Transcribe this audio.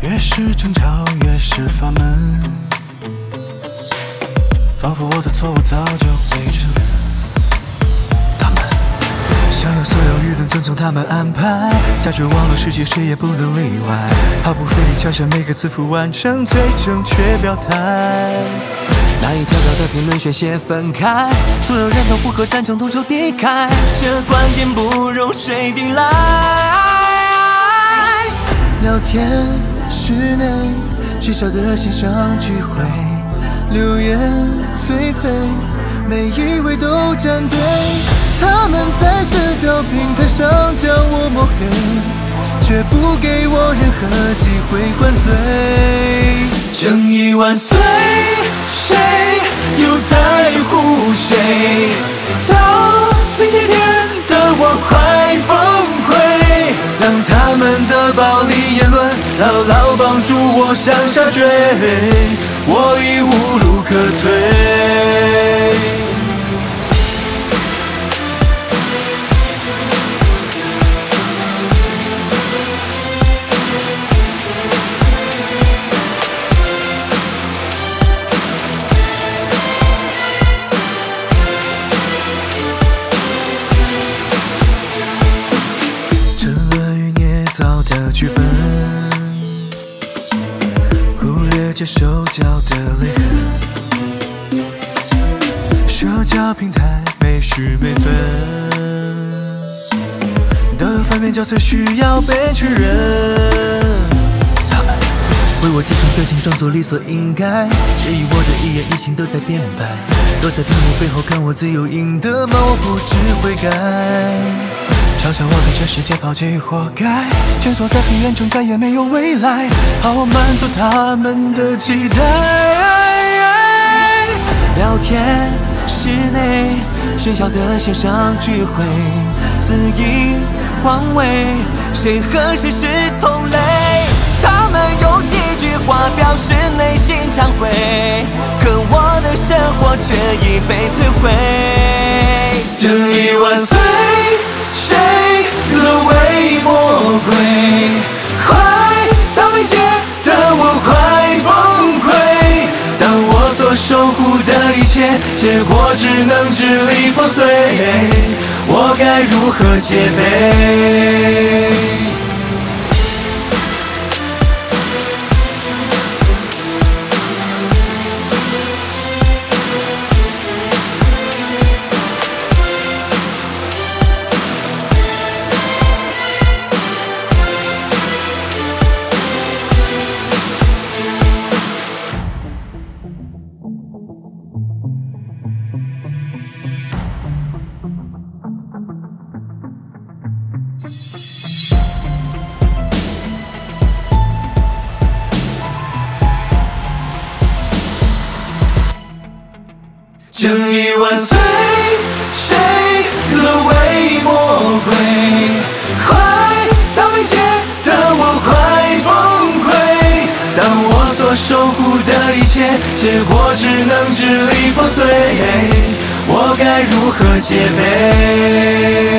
越是争吵，越是发闷，仿佛我的错误早就被承认。他们想要所有舆论遵从他们安排，假装网络世界谁也不能例外，毫不费力敲下每个字符，完成最正确表态。那一条条的评论宣泄分开，所有人都附和赞成，同仇敌忾，这观点不容谁抵赖。聊天室内，学校的线上聚会，流言蜚蜚，每一位都站队。他们在社交平台上将我抹黑，却不给我任何机会还罪。正义万岁，谁又在乎谁？到临界点的我快崩溃。当他们的暴力言论牢牢绑住我向下坠，我已无路可退。造的剧本，忽略着手脚的泪痕。社交平台每时每分都有反面角色需要被确认。他们为我贴上标签，装作理所应该，质疑我的一言一行都在编排，躲在屏幕背后看我自有赢得吗？我不知悔改。嘲笑我被这世界抛弃活该，蜷缩在黑暗中再也没有未来，好满足他们的期待。聊天室内，学校的线上聚会，肆意妄为，谁和谁是同类？他们用几句话表示内心忏悔，可我的生活却已被摧毁。正义万岁！谁沦为魔鬼？快到临界的我快崩溃。当我所守护的一切，结果只能支离破碎，我该如何戒备？正义万岁！谁沦为魔鬼？快到临界的我快崩溃。当我所守护的一切，结果只能支离破碎，我该如何戒备？